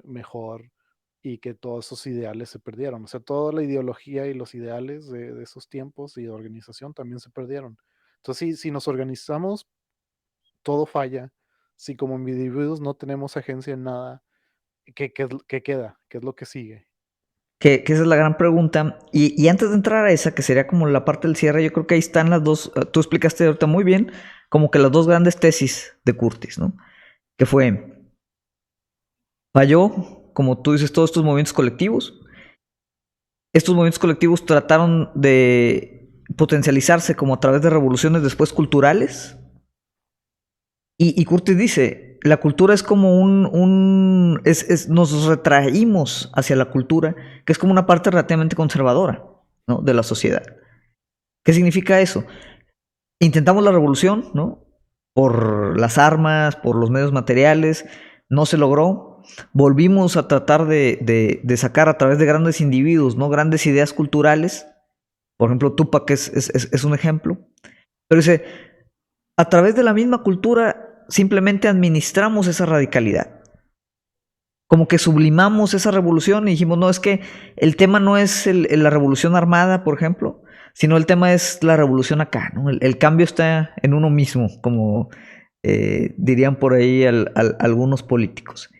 mejor, y que todos esos ideales se perdieron. O sea, toda la ideología y los ideales de esos tiempos y de organización también se perdieron. Entonces, si nos organizamos, todo falla. Si como individuos no tenemos agencia en nada, ¿qué queda? ¿Qué es lo que sigue? Que esa es la gran pregunta. Y antes de entrar a esa, que sería como la parte del cierre, yo creo que ahí están las dos, tú explicaste ahorita muy bien, como que las dos grandes tesis de Curtis, ¿no? Que fue, falló, como tú dices, todos estos movimientos colectivos. Estos movimientos colectivos trataron de potencializarse como a través de revoluciones después culturales. Y Curtis dice, la cultura es como nos retraímos hacia la cultura, que es como una parte relativamente conservadora, ¿no? De la sociedad. ¿Qué significa eso? Intentamos la revolución, ¿no? Por las armas, por los medios materiales, no se logró. Volvimos a tratar de sacar a través de grandes individuos, ¿no? Grandes ideas culturales. Por ejemplo, Tupac es un ejemplo. Pero dice, a través de la misma cultura simplemente administramos esa radicalidad. Como que sublimamos esa revolución y dijimos, no, es que el tema no es la revolución armada, por ejemplo, sino el tema es la revolución acá, ¿no? El cambio está en uno mismo, como dirían por ahí algunos políticos.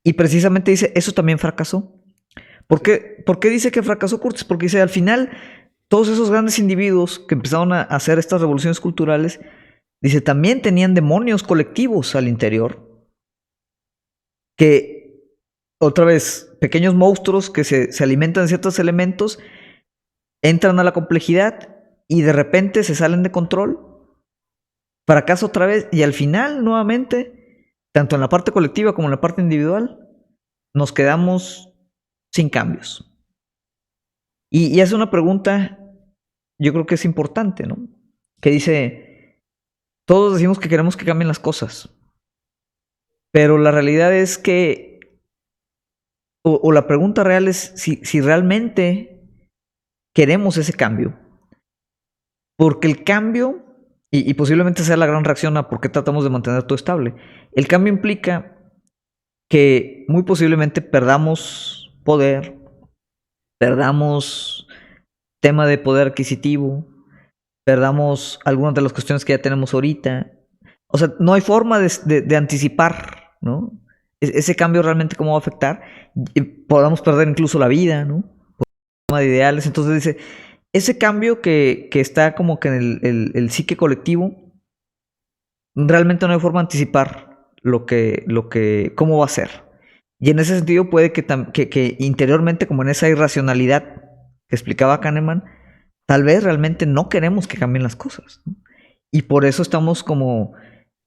Y precisamente dice, eso también fracasó. ¿Por qué dice que fracasó Curtis? Porque dice, al final, todos esos grandes individuos que empezaron a hacer estas revoluciones culturales, dice, también tenían demonios colectivos al interior, que otra vez, pequeños monstruos que se alimentan de ciertos elementos, entran a la complejidad y de repente se salen de control, fracasa otra vez y al final, nuevamente, tanto en la parte colectiva como en la parte individual, nos quedamos sin cambios. Y hace una pregunta, yo creo que es importante, ¿no? Que dice, todos decimos que queremos que cambien las cosas, pero la realidad es que, o la pregunta real es si realmente queremos ese cambio. Porque el cambio, y posiblemente sea la gran reacción a por qué tratamos de mantener todo estable, el cambio implica que muy posiblemente perdamos poder, perdamos tema de poder adquisitivo, perdamos algunas de las cuestiones que ya tenemos ahorita. O sea, no hay forma de anticipar, ¿no? Ese cambio realmente cómo va a afectar. Podamos perder incluso la vida, ¿no? Por tema de ideales. Entonces dice, ese cambio que está como que en el psique colectivo, realmente no hay forma de anticipar cómo va a ser. Y en ese sentido puede que interiormente, como en esa irracionalidad que explicaba Kahneman, tal vez realmente no queremos que cambien las cosas, ¿no? Y por eso estamos como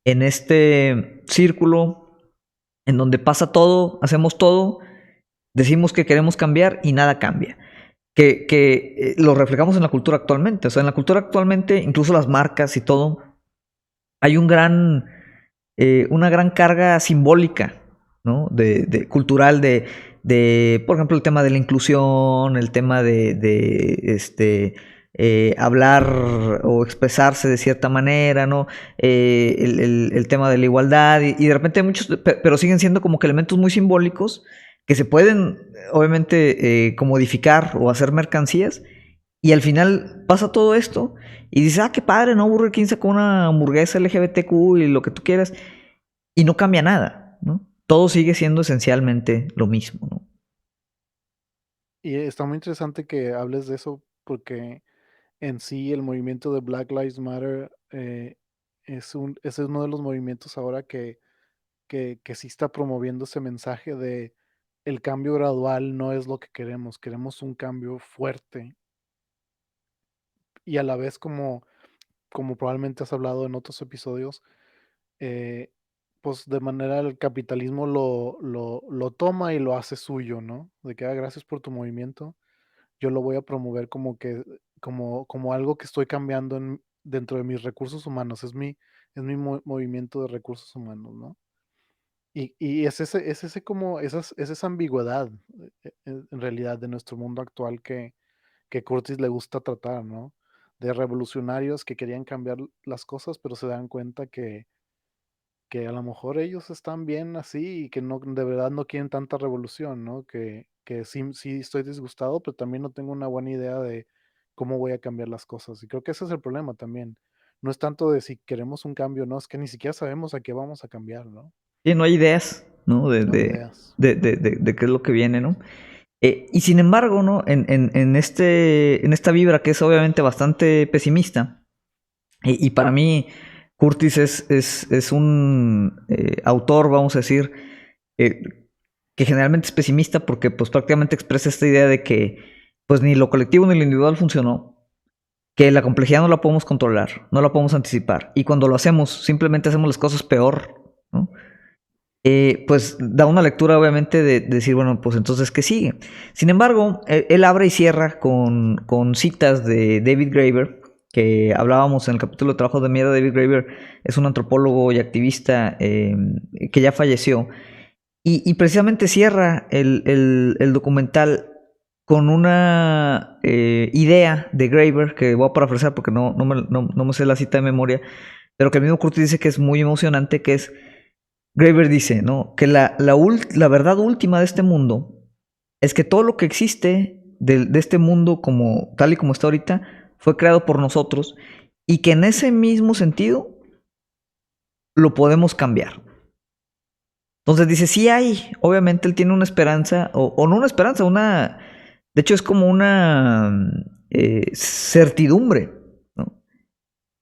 en este círculo en donde pasa todo, hacemos todo, decimos que queremos cambiar y nada cambia. Que lo reflejamos en la cultura actualmente. O sea, en la cultura actualmente, incluso las marcas y todo, hay una gran carga simbólica, ¿no? Cultural por ejemplo, el tema de la inclusión, el tema hablar o expresarse de cierta manera, ¿no? El tema de la igualdad y de repente hay muchos, pero siguen siendo como que elementos muy simbólicos que se pueden, obviamente, comodificar o hacer mercancías y al final pasa todo esto y dices, qué padre, ¿no? Burger King sacó una hamburguesa LGBTQ y lo que tú quieras y no cambia nada, ¿no? Todo sigue siendo esencialmente lo mismo, ¿no? Y está muy interesante que hables de eso porque en sí el movimiento de Black Lives Matter es uno de los movimientos ahora que sí está promoviendo ese mensaje de el cambio gradual no es lo que queremos un cambio fuerte y a la vez como probablemente has hablado en otros episodios, eh, pues de manera el capitalismo lo toma y lo hace suyo, ¿no? De que gracias por tu movimiento, yo lo voy a promover como algo que estoy cambiando dentro de mis recursos humanos, es mi movimiento de recursos humanos, ¿no? Y es esa ambigüedad, en realidad, de nuestro mundo actual que Curtis le gusta tratar, ¿no? De revolucionarios que querían cambiar las cosas, pero se dan cuenta que a lo mejor ellos están bien así y que no, de verdad no quieren tanta revolución, ¿no? Que sí estoy disgustado, pero también no tengo una buena idea de cómo voy a cambiar las cosas. Y creo que ese es el problema también. No es tanto de si queremos un cambio, no, es que ni siquiera sabemos a qué vamos a cambiar, ¿no? Sí, no hay ideas, ¿no? No hay ideas. De qué es lo que viene, ¿no? Y sin embargo, ¿no? En esta vibra que es obviamente bastante pesimista, y para mí Curtis es un autor, vamos a decir, eh, que generalmente es pesimista porque pues prácticamente expresa esta idea de que pues ni lo colectivo ni lo individual funcionó, que la complejidad no la podemos controlar, no la podemos anticipar, y cuando lo hacemos, simplemente hacemos las cosas peor, ¿no? Pues da una lectura obviamente de decir, bueno, pues entonces, ¿qué sigue? Sin embargo, él abre y cierra con citas de David Graeber, que hablábamos en el capítulo de trabajo de mierda. David Graeber es un antropólogo y activista que ya falleció, Y precisamente cierra el documental con una idea de Graeber, que voy a parafrasear porque no me sé la cita de memoria, pero que el mismo Curtis dice que es muy emocionante, que es, Graeber dice, ¿no? Que la verdad última de este mundo es que todo lo que existe de este mundo como tal y como está ahorita fue creado por nosotros y que en ese mismo sentido lo podemos cambiar. Entonces dice, sí hay, obviamente él tiene una esperanza, o no una esperanza, de hecho es como una certidumbre, ¿no?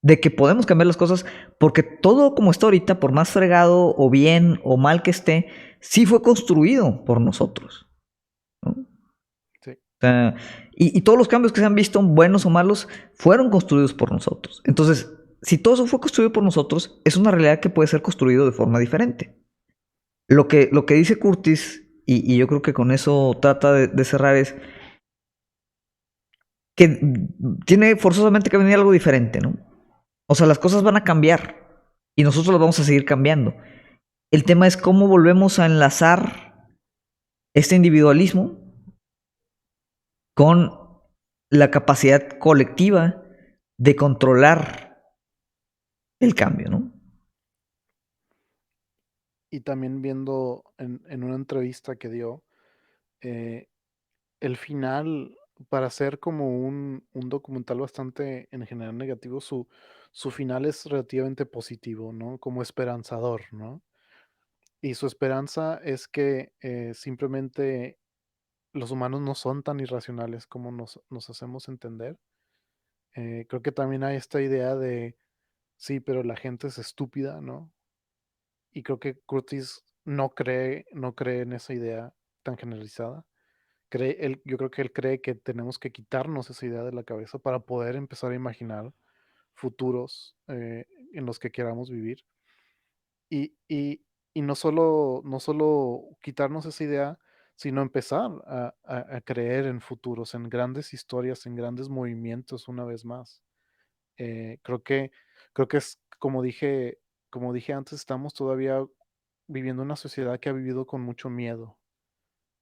De que podemos cambiar las cosas, porque todo como está ahorita, por más fregado o bien o mal que esté, sí fue construido por nosotros, ¿no? Sí, O sea, y todos los cambios que se han visto, buenos o malos, fueron construidos por nosotros. Entonces, si todo eso fue construido por nosotros, es una realidad que puede ser construido de forma diferente. Lo que dice Curtis, y yo creo que con eso trata de cerrar, es que tiene forzosamente que venir algo diferente, ¿no? O sea, las cosas van a cambiar y nosotros las vamos a seguir cambiando. El tema es cómo volvemos a enlazar este individualismo con la capacidad colectiva de controlar el cambio, ¿no? y también viendo en una entrevista que dio, eh, el final, para ser como un documental bastante en general negativo, su final es relativamente positivo, ¿no? Como esperanzador, ¿no? Y su esperanza es que simplemente los humanos no son tan irracionales como nos hacemos entender. Creo que también hay esta idea de, sí, pero la gente es estúpida, ¿no? Y creo que Curtis no cree en esa idea tan generalizada. Yo creo que él cree que tenemos que quitarnos esa idea de la cabeza para poder empezar a imaginar futuros en los que queramos vivir. Y, y, y no solo quitarnos esa idea, sino empezar a creer en futuros, en grandes historias, en grandes movimientos una vez más. Eh, creo que, creo que es, como dije antes, estamos todavía viviendo una sociedad que ha vivido con mucho miedo.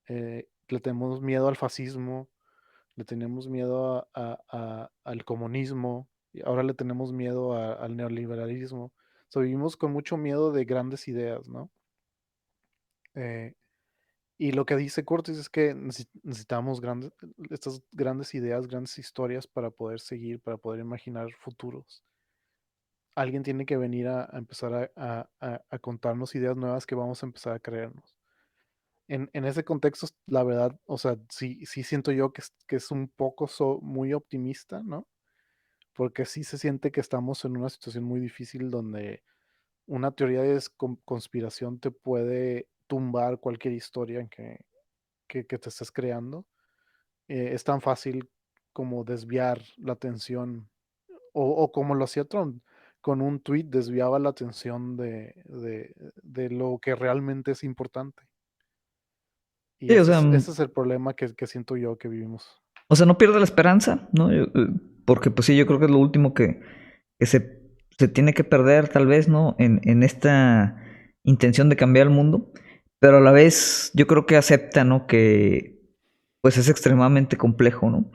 Le tenemos miedo al fascismo, le tenemos miedo al comunismo, y ahora le tenemos miedo al neoliberalismo. O sea, vivimos con mucho miedo de grandes ideas, ¿no? Eh, y lo que dice Curtis es que necesitamos estas grandes ideas, grandes historias para poder seguir, para poder imaginar futuros. Alguien tiene que venir a empezar a contarnos ideas nuevas que vamos a empezar a creernos. En ese contexto, la verdad, o sea, sí siento yo que es un poco muy optimista, ¿no? Porque sí se siente que estamos en una situación muy difícil donde una teoría de conspiración te puede tumbar cualquier historia que te estés creando. Es tan fácil como desviar la atención, o como lo hacía Trump, con un tweet desviaba la atención de lo que realmente es importante. Y Sí, ese es, ese es el problema que siento yo que vivimos. o sea, no pierde la esperanza, ¿no? Porque pues sí, yo creo que es lo último que se tiene que perder, tal vez, ¿no? En esta intención de cambiar el mundo. Pero a la vez, yo creo que acepta, ¿no? Que pues es extremadamente complejo, ¿no?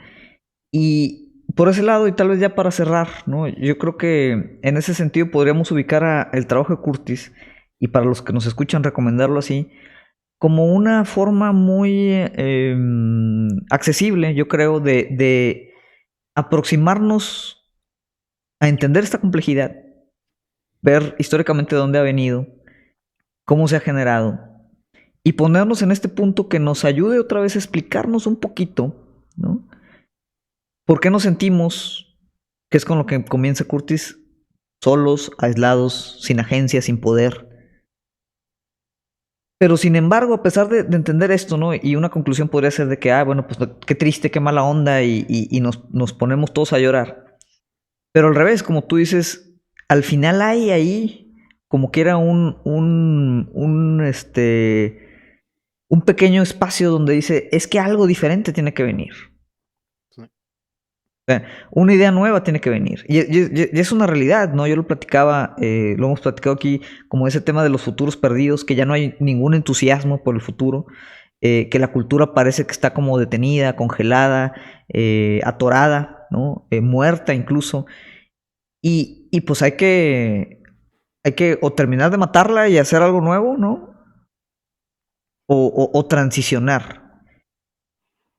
Y por ese lado, y tal vez ya para cerrar, ¿no? Yo creo que en ese sentido podríamos ubicar el trabajo de Curtis, y para los que nos escuchan recomendarlo así, como una forma muy accesible, yo creo, de aproximarnos a entender esta complejidad, ver históricamente de dónde ha venido, cómo se ha generado, y ponernos en este punto que nos ayude otra vez a explicarnos un poquito, ¿no? ¿Por qué nos sentimos, que es con lo que comienza Curtis, solos, aislados, sin agencia, sin poder? Pero sin embargo, a pesar de entender esto, ¿no? Y una conclusión podría ser de que, bueno, pues qué triste, qué mala onda, y nos ponemos todos a llorar. Pero al revés, como tú dices, al final hay ahí, como que era un pequeño espacio donde dice, es que algo diferente tiene que venir. Sí. sea, una idea nueva tiene que venir. Y es una realidad, ¿no? Yo lo platicaba, lo hemos platicado aquí, como ese tema de los futuros perdidos, que ya no hay ningún entusiasmo por el futuro, que la cultura parece que está como detenida, congelada, atorada, ¿no? Muerta incluso. Y pues hay que o terminar de matarla y hacer algo nuevo, ¿no? O transicionar.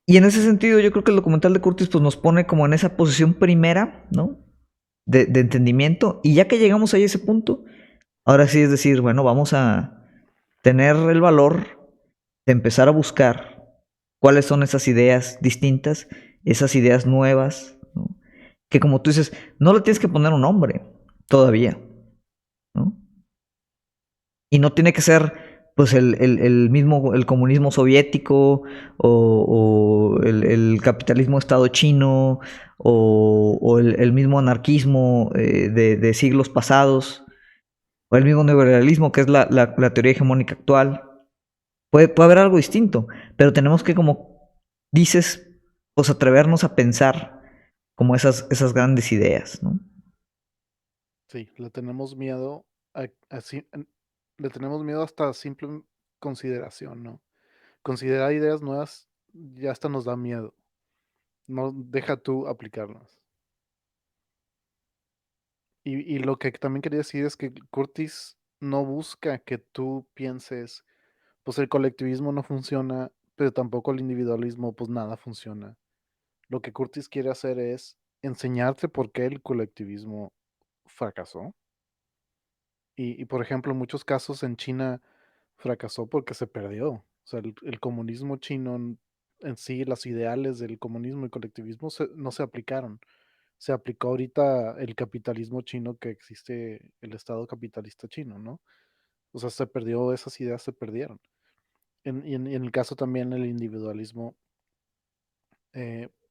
Y en ese sentido, yo creo que el documental de Curtis pues, nos pone como en esa posición primera, ¿no? De entendimiento. Y ya que llegamos a ese punto, ahora sí es decir, bueno, vamos a tener el valor de empezar a buscar cuáles son esas ideas distintas, esas ideas nuevas, ¿no? Que como tú dices, no le tienes que poner un nombre todavía, ¿no? Y no tiene que ser pues el mismo, el comunismo soviético o el capitalismo de Estado chino o el mismo anarquismo de siglos pasados o el mismo neoliberalismo que es la teoría hegemónica actual. Puede haber algo distinto, pero tenemos que, como dices, pues atrevernos a pensar como esas grandes ideas, ¿no? Sí, le tenemos miedo le tenemos miedo hasta simple consideración, ¿no? Considerar ideas nuevas ya hasta nos da miedo. No deja tú aplicarlas. Y lo que también quería decir es que Curtis no busca que tú pienses, pues el colectivismo no funciona, pero tampoco el individualismo, pues nada funciona. Lo que Curtis quiere hacer es enseñarte por qué el colectivismo fracasó. Por ejemplo, en muchos casos en China fracasó porque se perdió. O sea, el comunismo chino en sí, los ideales del comunismo y colectivismo no se aplicaron. Se aplicó ahorita el capitalismo chino que existe, el Estado capitalista chino, ¿no? O sea, se perdió, esas ideas se perdieron. Y en el caso también el individualismo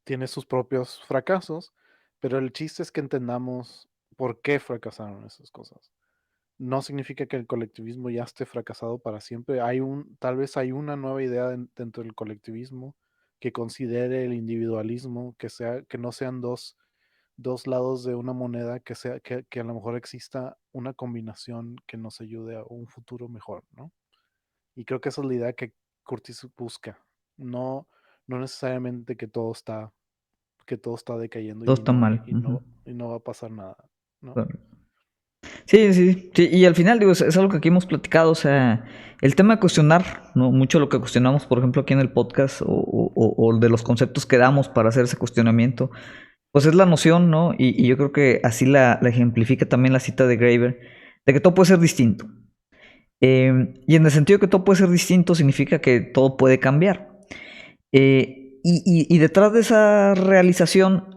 tiene sus propios fracasos, pero el chiste es que entendamos por qué fracasaron esas cosas. No significa que el colectivismo ya esté fracasado para siempre. Tal vez hay una nueva idea dentro del colectivismo que considere el individualismo, que no sean dos lados de una moneda, que a lo mejor exista una combinación que nos ayude a un futuro mejor, ¿no? Y creo que esa es la idea que Curtis busca. No, no necesariamente que todo está decayendo Todo está mal. y no va a pasar nada, ¿no? Claro. Sí, sí, sí, y al final digo, es algo que aquí hemos platicado, o sea, el tema de cuestionar, ¿no? Mucho lo que cuestionamos, por ejemplo, aquí en el podcast, o de los conceptos que damos para hacer ese cuestionamiento, pues es la noción, ¿no? Y yo creo que así la ejemplifica también la cita de Graeber, de que todo puede ser distinto. Y en el sentido de que todo puede ser distinto, significa que todo puede cambiar. Y detrás de esa realización,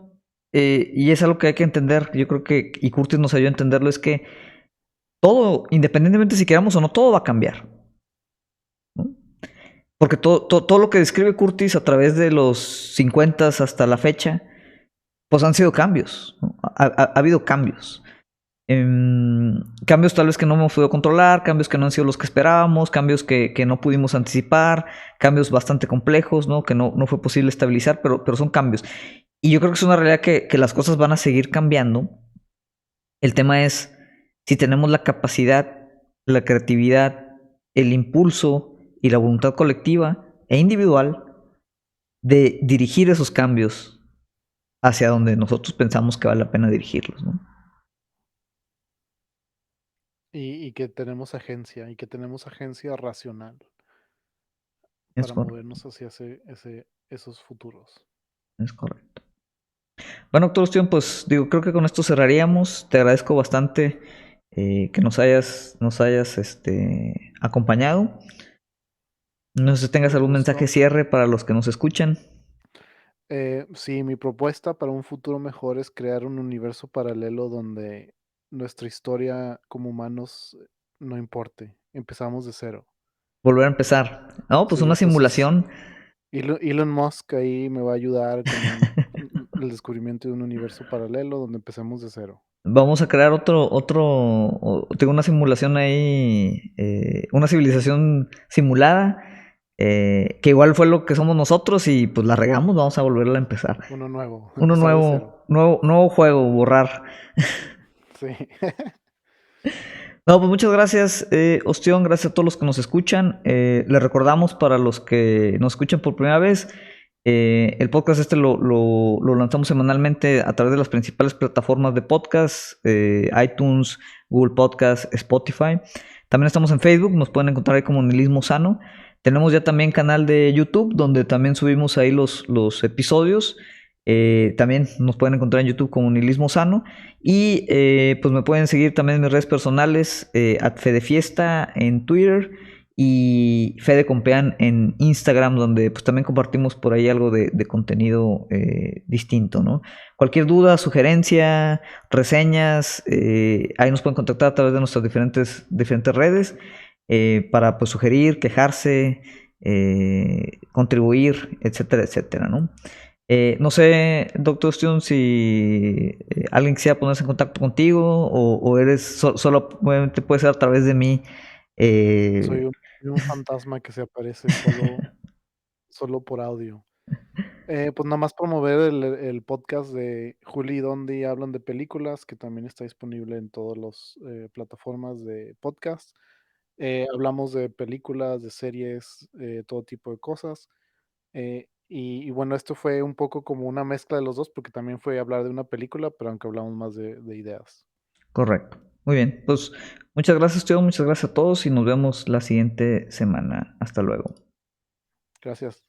y es algo que hay que entender, yo creo que, y Curtis nos ayudó a entenderlo, es que todo, independientemente si queramos o no, todo va a cambiar, ¿no? Porque todo lo que describe Curtis a través de los 50 hasta la fecha, pues han sido cambios, ¿no? Ha habido cambios. Cambios tal vez que no hemos podido controlar, cambios que no han sido los que esperábamos, cambios que no pudimos anticipar, cambios bastante complejos, ¿no? Que no fue posible estabilizar, pero son cambios. Y yo creo que es una realidad que las cosas van a seguir cambiando. El tema es si tenemos la capacidad, la creatividad, el impulso y la voluntad colectiva e individual de dirigir esos cambios hacia donde nosotros pensamos que vale la pena dirigirlos, ¿no? Y que tenemos agencia, y que tenemos agencia racional Es para correcto, movernos hacia esos futuros. es correcto. Bueno, doctor Ostión, pues digo, creo que con esto cerraríamos. Te agradezco bastante que nos hayas acompañado. No sé si tengas Un algún mensaje gusto. cierre para los que nos escuchan. Sí, mi propuesta para un futuro mejor es crear un universo paralelo donde nuestra historia como humanos no importe. Empezamos de cero. Volver a empezar. No, pues Sí, una entonces simulación. Elon Musk ahí me va a ayudar con el descubrimiento de un universo paralelo donde empecemos de cero. Vamos a crear tengo una simulación ahí, una civilización simulada Que igual fue lo que somos nosotros y pues la regamos, vamos a volverla a empezar. Uno nuevo, Uno empezar de cero. nuevo juego, borrar. Sí. No, pues muchas gracias, Ostión, gracias a todos los que nos escuchan. Les recordamos para los que nos escuchan por primera vez, el podcast este lo lanzamos semanalmente a través de las principales plataformas de podcast, iTunes, Google Podcast, Spotify. También estamos en Facebook, nos pueden encontrar ahí como Nihilismo Sano. Tenemos ya también canal de YouTube, donde también subimos ahí los episodios. También nos pueden encontrar en YouTube como Nihilismo Sano. Y pues me pueden seguir también en mis redes personales, @fedefiesta en Twitter y Fede en Instagram, donde pues también compartimos por ahí algo de contenido distinto, ¿no? Cualquier duda, sugerencia, reseñas, ahí nos pueden contactar a través de nuestras diferentes redes para pues sugerir, quejarse, contribuir, etcétera, etcétera, ¿no? No sé, Doctor Stone, si alguien quisiera ponerse en contacto contigo o eres solo, obviamente puede ser a través de mí. Soy eh, un fantasma que se aparece solo por audio. Pues nada más promover el podcast de Juli y Dondi hablan de películas, que también está disponible en todas las plataformas de podcast. Hablamos de películas, de series, todo tipo de cosas. Y bueno, esto fue un poco como una mezcla de los dos, porque también fue hablar de una película, pero aunque hablamos más de ideas. Correcto. Muy bien. Pues muchas gracias, Teo. Muchas gracias a todos y nos vemos la siguiente semana. Hasta luego. Gracias.